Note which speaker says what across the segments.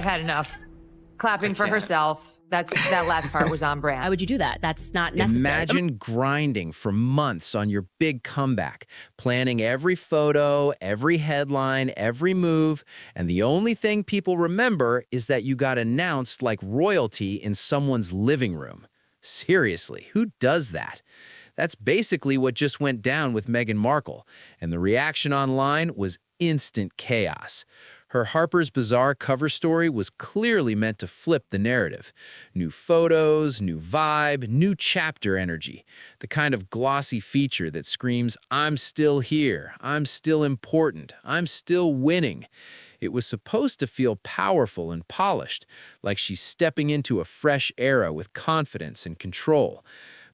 Speaker 1: had enough. Clapping for herself. That last part was on brand.
Speaker 2: Why would you do that? That's not necessary.
Speaker 3: Imagine grinding for months on your big comeback, planning every photo, every headline, every move, and the only thing people remember is that you got announced like royalty in someone's living room. Seriously, who does that? That's basically what just went down with Meghan Markle, and the reaction online was instant chaos. Her Harper's Bazaar cover story was clearly meant to flip the narrative. New photos, new vibe, new chapter energy. The kind of glossy feature that screams, "I'm still here, I'm still important, I'm still winning." It was supposed to feel powerful and polished, like she's stepping into a fresh era with confidence and control.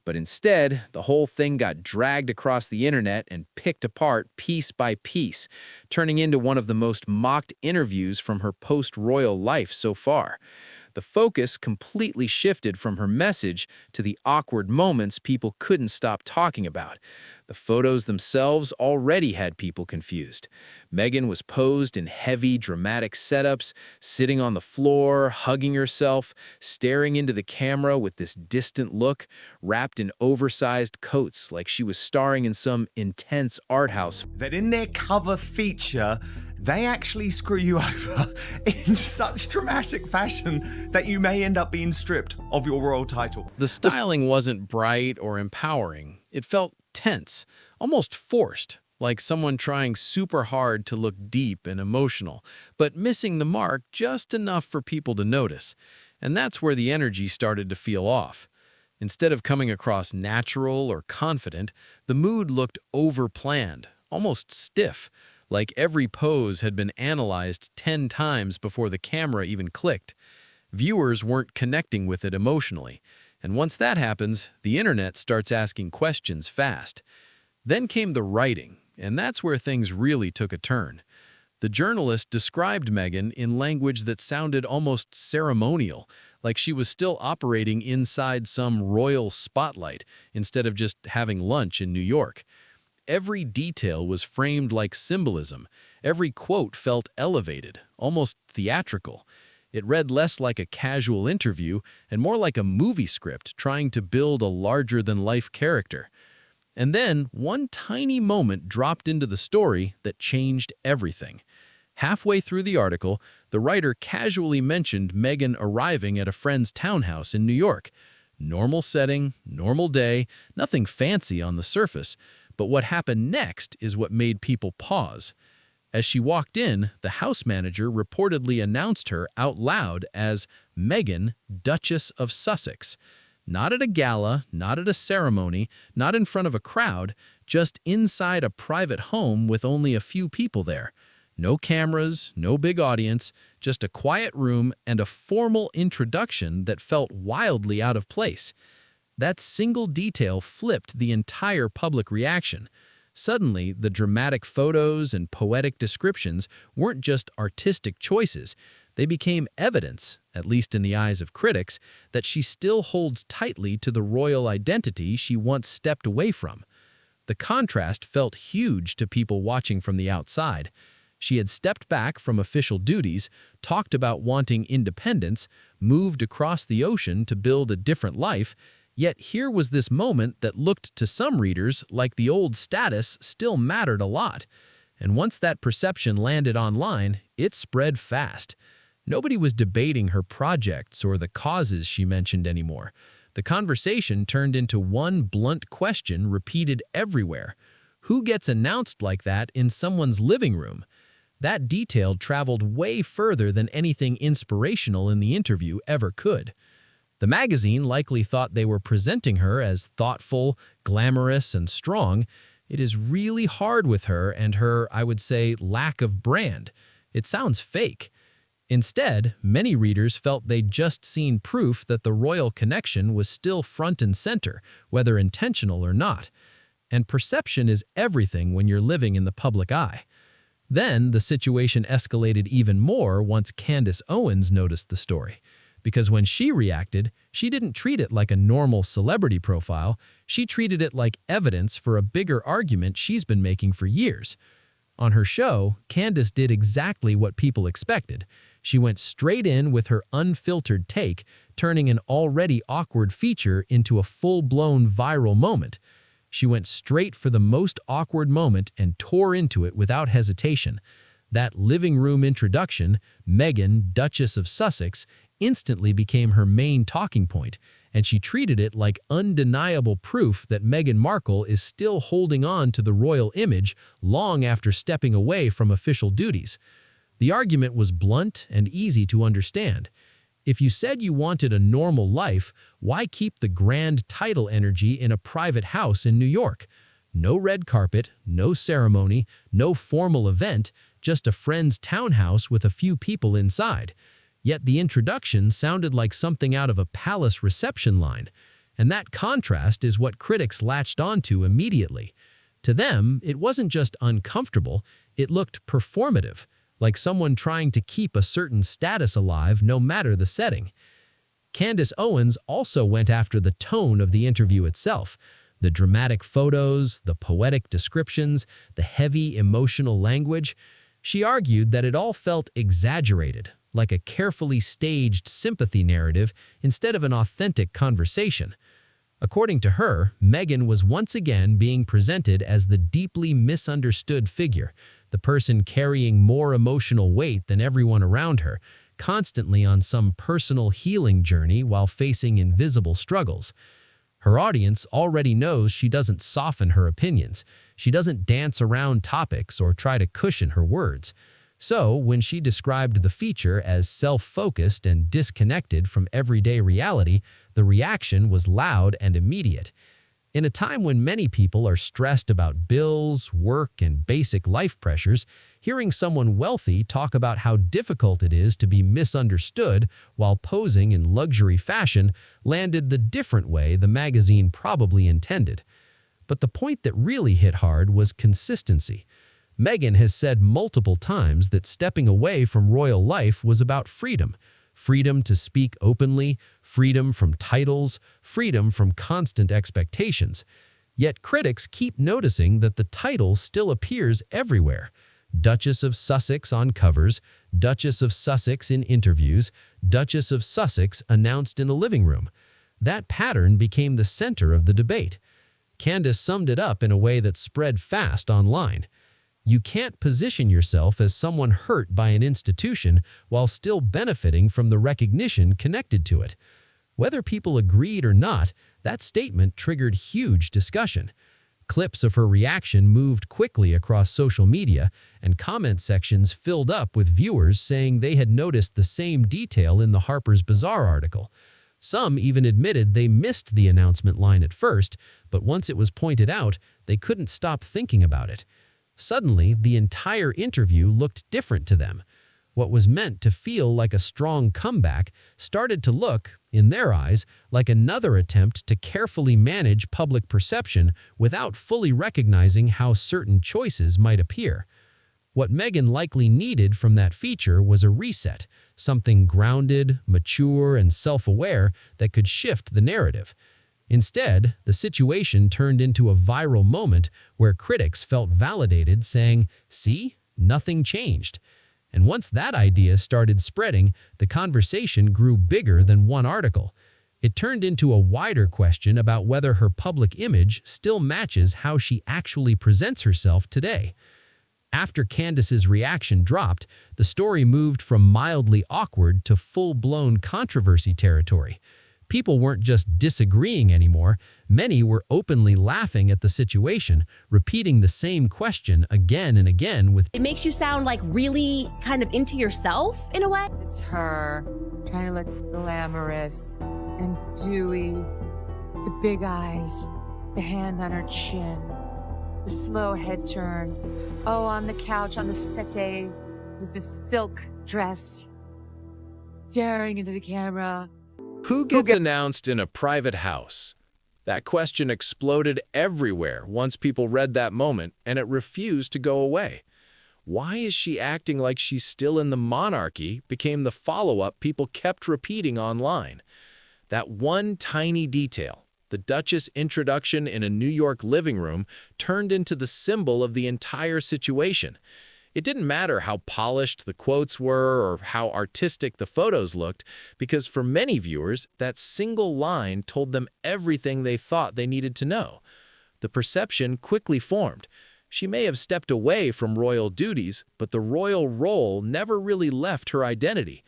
Speaker 3: But instead, the whole thing got dragged across the internet and picked apart piece by piece, turning into one of the most mocked interviews from her post-royal life so far. The focus completely shifted from her message to the awkward moments people couldn't stop talking about. The photos themselves already had people confused. Meghan was posed in heavy, dramatic setups, sitting on the floor, hugging herself, staring into the camera with this distant look, wrapped in oversized coats like she was starring in some intense art house.
Speaker 4: That in their cover feature, they actually screw you over in such dramatic fashion that you may end up being stripped of your royal title.
Speaker 3: The styling wasn't bright or empowering. It felt tense, almost forced, like someone trying super hard to look deep and emotional, but missing the mark just enough for people to notice. And that's where the energy started to feel off. Instead of coming across natural or confident, the mood looked overplanned, almost stiff, like every pose had been analyzed 10 times before the camera even clicked. Viewers weren't connecting with it emotionally, and once that happens, the internet starts asking questions fast. Then came the writing, and that's where things really took a turn. The journalist described Meghan in language that sounded almost ceremonial, like she was still operating inside some royal spotlight instead of just having lunch in New York. Every detail was framed like symbolism. Every quote felt elevated, almost theatrical. It read less like a casual interview and more like a movie script trying to build a larger-than-life character. And then one tiny moment dropped into the story that changed everything. Halfway through the article, the writer casually mentioned Meghan arriving at a friend's townhouse in New York. Normal setting, normal day, nothing fancy on the surface. But what happened next is what made people pause. As she walked in, the house manager reportedly announced her out loud as Meghan, Duchess of Sussex. Not at a gala, not at a ceremony, not in front of a crowd, just inside a private home with only a few people there. No cameras, no big audience, just a quiet room and a formal introduction that felt wildly out of place. That single detail flipped the entire public reaction. Suddenly, the dramatic photos and poetic descriptions weren't just artistic choices. They became evidence, at least in the eyes of critics, that she still holds tightly to the royal identity she once stepped away from. The contrast felt huge to people watching from the outside. She had stepped back from official duties, talked about wanting independence, moved across the ocean to build a different life. Yet here was this moment that looked to some readers like the old status still mattered a lot. And once that perception landed online, it spread fast. Nobody was debating her projects or the causes she mentioned anymore. The conversation turned into one blunt question repeated everywhere. Who gets announced like that in someone's living room? That detail traveled way further than anything inspirational in the interview ever could. The magazine likely thought they were presenting her as thoughtful, glamorous, and strong. It is really hard with her and her, I would say, lack of brand. It sounds fake. Instead, many readers felt they'd just seen proof that the royal connection was still front and center, whether intentional or not. And perception is everything when you're living in the public eye. Then, the situation escalated even more once Candace Owens noticed the story. Because when she reacted, she didn't treat it like a normal celebrity profile, she treated it like evidence for a bigger argument she's been making for years. On her show, Candace did exactly what people expected. She went straight in with her unfiltered take, turning an already awkward feature into a full-blown viral moment. She went straight for the most awkward moment and tore into it without hesitation. That living room introduction, Meghan, Duchess of Sussex, instantly became her main talking point, and she treated it like undeniable proof that Meghan Markle is still holding on to the royal image long after stepping away from official duties. The argument was blunt and easy to understand. If you said you wanted a normal life, why keep the grand title energy in a private house in New York? No red carpet, no ceremony, no formal event, just a friend's townhouse with a few people inside. Yet the introduction sounded like something out of a palace reception line, and that contrast is what critics latched onto immediately. To them, it wasn't just uncomfortable, it looked performative, like someone trying to keep a certain status alive no matter the setting. Candace Owens also went after the tone of the interview itself. The dramatic photos, the poetic descriptions, the heavy emotional language. She argued that it all felt exaggerated, like a carefully staged sympathy narrative instead of an authentic conversation. According to her, Meghan was once again being presented as the deeply misunderstood figure, the person carrying more emotional weight than everyone around her, constantly on some personal healing journey while facing invisible struggles. Her audience already knows she doesn't soften her opinions. She doesn't dance around topics or try to cushion her words. So, when she described the feature as self-focused and disconnected from everyday reality, the reaction was loud and immediate. In a time when many people are stressed about bills, work, and basic life pressures, hearing someone wealthy talk about how difficult it is to be misunderstood while posing in luxury fashion landed the different way the magazine probably intended. But the point that really hit hard was consistency. Meghan has said multiple times that stepping away from royal life was about freedom. Freedom to speak openly, freedom from titles, freedom from constant expectations. Yet critics keep noticing that the title still appears everywhere. Duchess of Sussex on covers, Duchess of Sussex in interviews, Duchess of Sussex announced in a living room. That pattern became the center of the debate. Candace summed it up in a way that spread fast online. You can't position yourself as someone hurt by an institution while still benefiting from the recognition connected to it. Whether people agreed or not, that statement triggered huge discussion. Clips of her reaction moved quickly across social media, and comment sections filled up with viewers saying they had noticed the same detail in the Harper's Bazaar article. Some even admitted they missed the announcement line at first, but once it was pointed out, they couldn't stop thinking about it. Suddenly, the entire interview looked different to them. What was meant to feel like a strong comeback started to look, in their eyes, like another attempt to carefully manage public perception without fully recognizing how certain choices might appear. What Meghan likely needed from that feature was a reset, something grounded, mature, and self-aware that could shift the narrative. Instead, the situation turned into a viral moment where critics felt validated, saying, "See, nothing changed." And once that idea started spreading, the conversation grew bigger than one article. It turned into a wider question about whether her public image still matches how she actually presents herself today. After Candace's reaction dropped, the story moved from mildly awkward to full-blown controversy territory. People weren't just disagreeing anymore, many were openly laughing at the situation, repeating the same question again and again with
Speaker 2: It makes you sound like really kind of into yourself in a way.
Speaker 1: It's her trying to look glamorous and dewy, the big eyes, the hand on her chin, the slow head turn. Oh, on the couch, on the settee, with the silk dress, staring into the camera.
Speaker 3: Who gets announced in a private house? That question exploded everywhere once people read that moment, and it refused to go away. Why is she acting like she's still in the monarchy became the follow-up people kept repeating online. That one tiny detail, the Duchess introduction in a New York living room, turned into the symbol of the entire situation. It didn't matter how polished the quotes were or how artistic the photos looked, because for many viewers, that single line told them everything they thought they needed to know. The perception quickly formed. She may have stepped away from royal duties, but the royal role never really left her identity.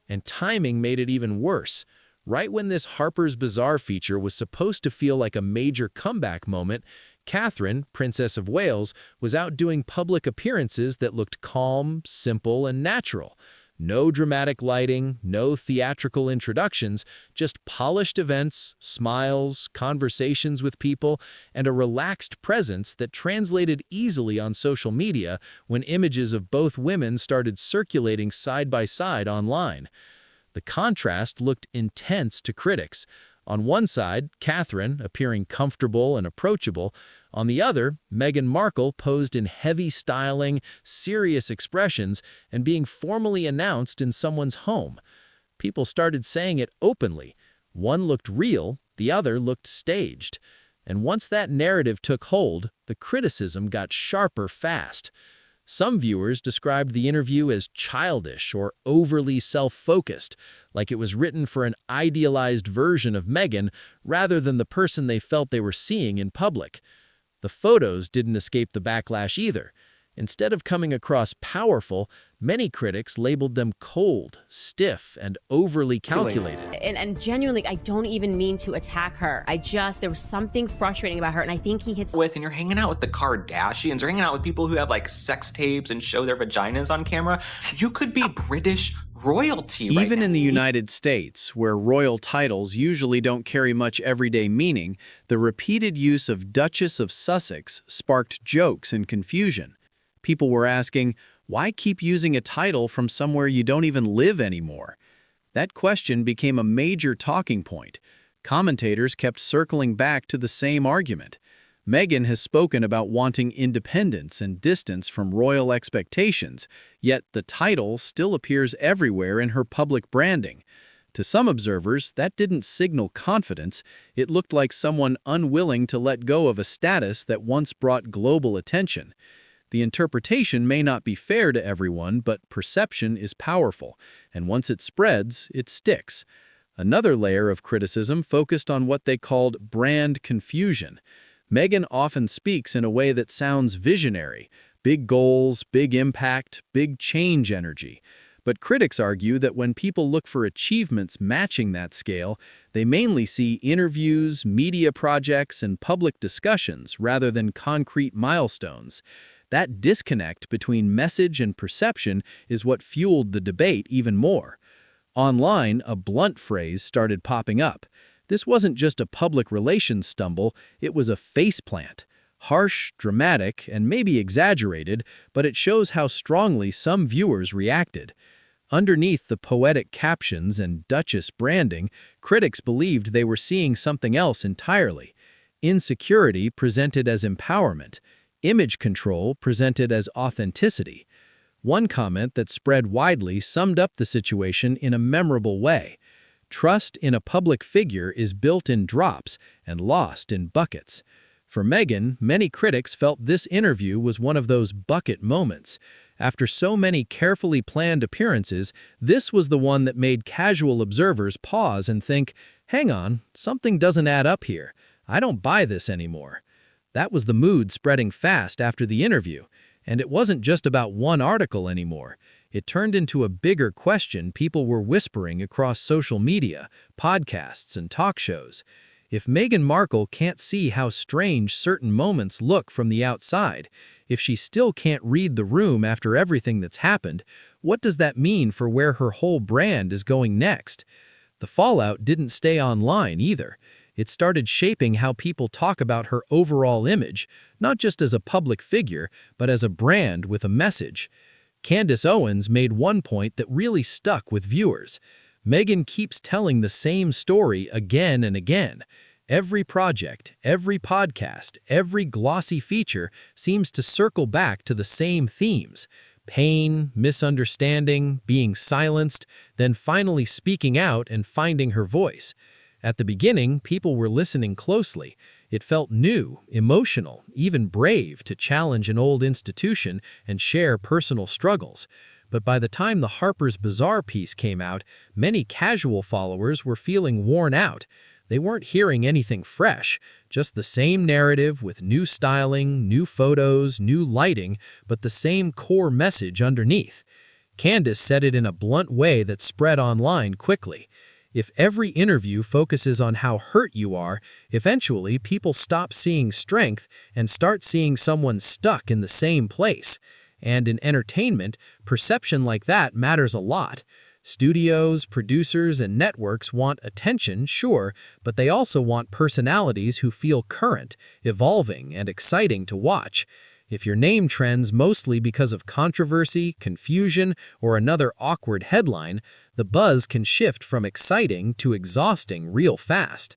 Speaker 3: And timing made it even worse. Right when this Harper's Bazaar feature was supposed to feel like a major comeback moment, Catherine, Princess of Wales, was out doing public appearances that looked calm, simple, and natural. No dramatic lighting, no theatrical introductions, just polished events, smiles, conversations with people, and a relaxed presence that translated easily on social media when images of both women started circulating side by side online. The contrast looked intense to critics. On one side, Catherine, appearing comfortable and approachable. On the other, Meghan Markle posed in heavy styling, serious expressions, and being formally announced in someone's home. People started saying it openly. One looked real, the other looked staged. And once that narrative took hold, the criticism got sharper fast. Some viewers described the interview as childish or overly self-focused, like it was written for an idealized version of Meghan rather than the person they felt they were seeing in public. The photos didn't escape the backlash either. Instead of coming across powerful, many critics labeled them cold, stiff, and overly calculated.
Speaker 2: And genuinely, I don't even mean to attack her. There was something frustrating about her, and I think he hits
Speaker 5: and you're hanging out with the Kardashians, or hanging out with people who have like sex tapes and show their vaginas on camera. You could be British royalty right
Speaker 3: Even
Speaker 5: now.
Speaker 3: in the United States, where royal titles usually don't carry much everyday meaning, the repeated use of Duchess of Sussex sparked jokes and confusion. People were asking, why keep using a title from somewhere you don't even live anymore? That question became a major talking point. Commentators kept circling back to the same argument. Meghan has spoken about wanting independence and distance from royal expectations, yet the title still appears everywhere in her public branding. To some observers, that didn't signal confidence. It looked like someone unwilling to let go of a status that once brought global attention. The interpretation may not be fair to everyone, but perception is powerful, and once it spreads, it sticks. Another layer of criticism focused on what they called brand confusion. Meghan often speaks in a way that sounds visionary, big goals, big impact, big change energy. But critics argue that when people look for achievements matching that scale, they mainly see interviews, media projects, and public discussions rather than concrete milestones. That disconnect between message and perception is what fueled the debate even more. Online, a blunt phrase started popping up. This wasn't just a public relations stumble, it was a faceplant. Harsh, dramatic, and maybe exaggerated, but it shows how strongly some viewers reacted. Underneath the poetic captions and Duchess branding, critics believed they were seeing something else entirely. Insecurity presented as empowerment. Image control presented as authenticity. One comment that spread widely summed up the situation in a memorable way. Trust in a public figure is built in drops and lost in buckets. For Meghan, many critics felt this interview was one of those bucket moments. After so many carefully planned appearances, this was the one that made casual observers pause and think, hang on, something doesn't add up here. I don't buy this anymore. That was the mood spreading fast after the interview, and it wasn't just about one article anymore. It turned into a bigger question people were whispering across social media, podcasts, and talk shows. If Meghan Markle can't see how strange certain moments look from the outside, if she still can't read the room after everything that's happened, what does that mean for where her whole brand is going next? The fallout didn't stay online either. It started shaping how people talk about her overall image, not just as a public figure, but as a brand with a message. Candace Owens made one point that really stuck with viewers. Meghan keeps telling the same story again and again. Every project, every podcast, every glossy feature seems to circle back to the same themes: pain, misunderstanding, being silenced, then finally speaking out and finding her voice. At the beginning, people were listening closely. It felt new, emotional, even brave to challenge an old institution and share personal struggles. But by the time the Harper's Bazaar piece came out, many casual followers were feeling worn out. They weren't hearing anything fresh, just the same narrative with new styling, new photos, new lighting, but the same core message underneath. Candace said it in a blunt way that spread online quickly. If every interview focuses on how hurt you are, eventually people stop seeing strength and start seeing someone stuck in the same place. And in entertainment, perception like that matters a lot. Studios, producers, and networks want attention, sure, but they also want personalities who feel current, evolving, and exciting to watch. If your name trends mostly because of controversy, confusion, or another awkward headline, the buzz can shift from exciting to exhausting real fast.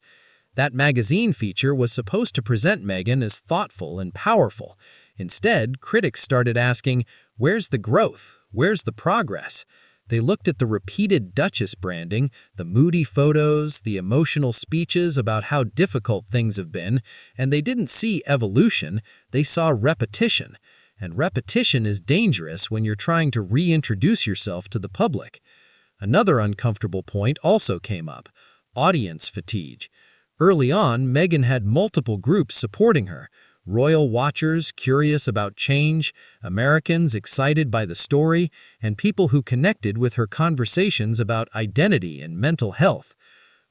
Speaker 3: That magazine feature was supposed to present Meghan as thoughtful and powerful. Instead, critics started asking, where's the growth? Where's the progress? They looked at the repeated Duchess branding, the moody photos, the emotional speeches about how difficult things have been, and they didn't see evolution, they saw repetition. And repetition is dangerous when you're trying to reintroduce yourself to the public. Another uncomfortable point also came up: audience fatigue. Early on, Meghan had multiple groups supporting her. Royal watchers curious about change, Americans excited by the story, and people who connected with her conversations about identity and mental health.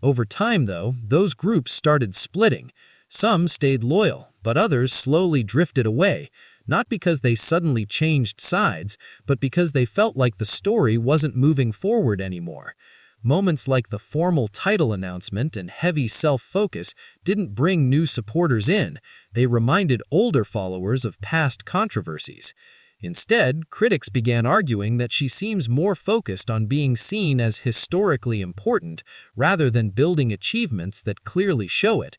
Speaker 3: Over time, though, those groups started splitting. Some stayed loyal, but others slowly drifted away, not because they suddenly changed sides, but because they felt like the story wasn't moving forward anymore. Moments like the formal title announcement and heavy self-focus didn't bring new supporters in. They reminded older followers of past controversies. Instead, critics began arguing that she seems more focused on being seen as historically important rather than building achievements that clearly show it.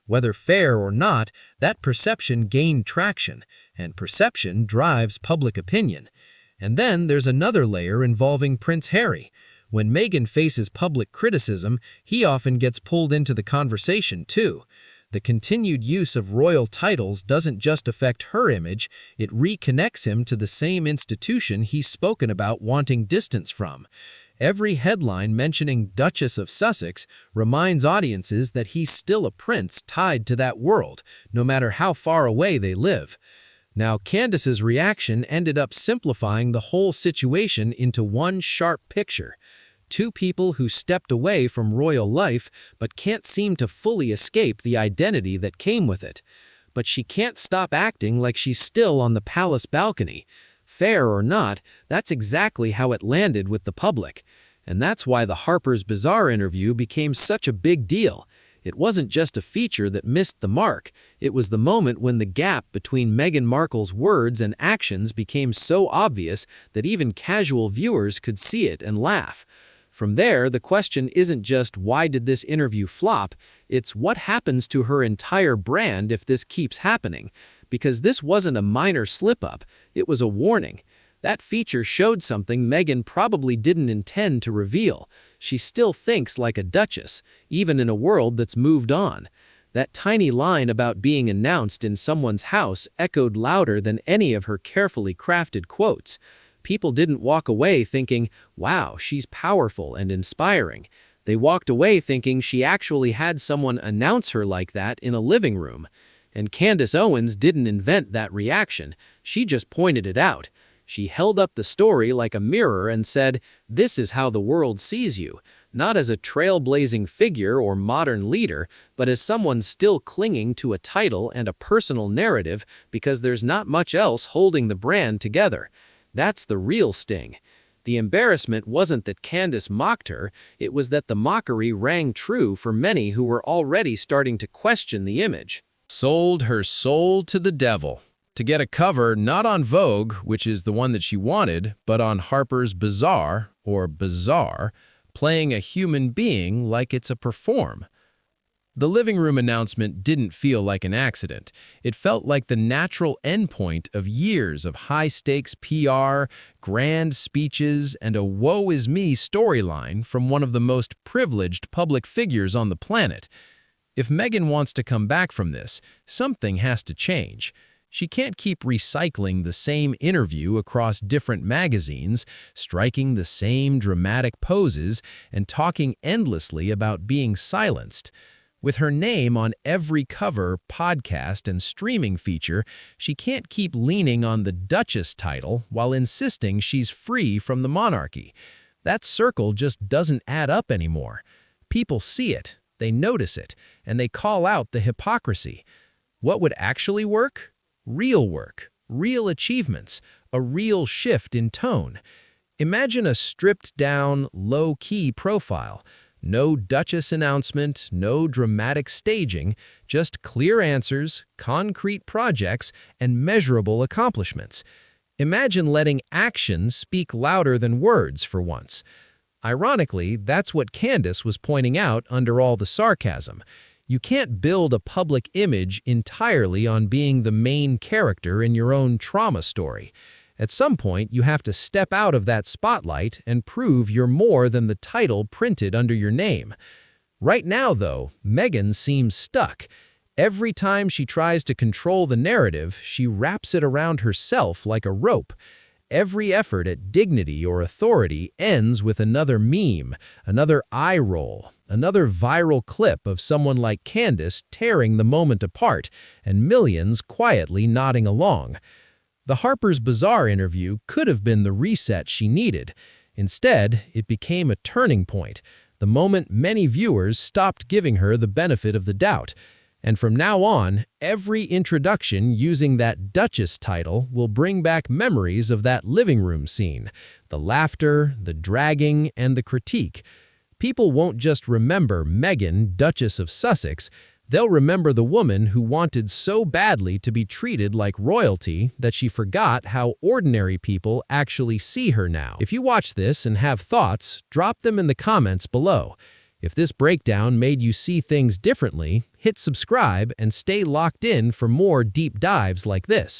Speaker 3: Whether fair or not, that perception gained traction, and perception drives public opinion. And then there's another layer involving Prince Harry. When Meghan faces public criticism, he often gets pulled into the conversation too. The continued use of royal titles doesn't just affect her image, it reconnects him to the same institution he's spoken about wanting distance from. Every headline mentioning Duchess of Sussex reminds audiences that he's still a prince tied to that world, no matter how far away they live. Now, Candace's reaction ended up simplifying the whole situation into one sharp picture. Two people who stepped away from royal life but can't seem to fully escape the identity that came with it. But she can't stop acting like she's still on the palace balcony. Fair or not, that's exactly how it landed with the public. And that's why the Harper's Bazaar interview became such a big deal. It wasn't just a feature that missed the mark, it was the moment when the gap between Meghan Markle's words and actions became so obvious that even casual viewers could see it and laugh. From there, the question isn't just why did this interview flop, it's what happens to her entire brand if this keeps happening. Because this wasn't a minor slip-up, it was a warning. That feature showed something Meghan probably didn't intend to reveal. She still thinks like a duchess, even in a world that's moved on. That tiny line about being announced in someone's house echoed louder than any of her carefully crafted quotes. People didn't walk away thinking, wow, she's powerful and inspiring. They walked away thinking she actually had someone announce her like that in a living room. And Candace Owens didn't invent that reaction, she just pointed it out. She held up the story like a mirror and said, this is how the world sees you, not as a trailblazing figure or modern leader, but as someone still clinging to a title and a personal narrative because there's not much else holding the brand together. That's the real sting. The embarrassment wasn't that Candace mocked her, it was that the mockery rang true for many who were already starting to question the image. Sold her soul to the devil. To get a cover not on Vogue, which is the one that she wanted, but on Harper's Bazaar, or Bazaar, playing a human being like it's a perform. The living room announcement didn't feel like an accident. It felt like the natural endpoint of years of high-stakes PR, grand speeches, and a woe is me storyline from one of the most privileged public figures on the planet. If Meghan wants to come back from this, something has to change. She can't keep recycling the same interview across different magazines, striking the same dramatic poses, and talking endlessly about being silenced. With her name on every cover, podcast, and streaming feature, she can't keep leaning on the Duchess title while insisting she's free from the monarchy. That circle just doesn't add up anymore. People see it, they notice it, and they call out the hypocrisy. What would actually work? Real work, real achievements, a real shift in tone. Imagine a stripped-down, low-key profile. No Duchess announcement, no dramatic staging, just clear answers, concrete projects, and measurable accomplishments. Imagine letting actions speak louder than words for once. Ironically, that's what Candace was pointing out under all the sarcasm. You can't build a public image entirely on being the main character in your own trauma story. At some point, you have to step out of that spotlight and prove you're more than the title printed under your name. Right now, though, Meghan seems stuck. Every time she tries to control the narrative, she wraps it around herself like a rope. Every effort at dignity or authority ends with another meme, another eye roll, another viral clip of someone like Candace tearing the moment apart, and millions quietly nodding along. The Harper's Bazaar interview could have been the reset she needed. Instead, it became a turning point, the moment many viewers stopped giving her the benefit of the doubt. And from now on, every introduction using that Duchess title will bring back memories of that living room scene, the laughter, the dragging, and the critique. People won't just remember Meghan, Duchess of Sussex. They'll remember the woman who wanted so badly to be treated like royalty that she forgot how ordinary people actually see her now. If you watch this and have thoughts, drop them in the comments below. If this breakdown made you see things differently, hit subscribe and stay locked in for more deep dives like this.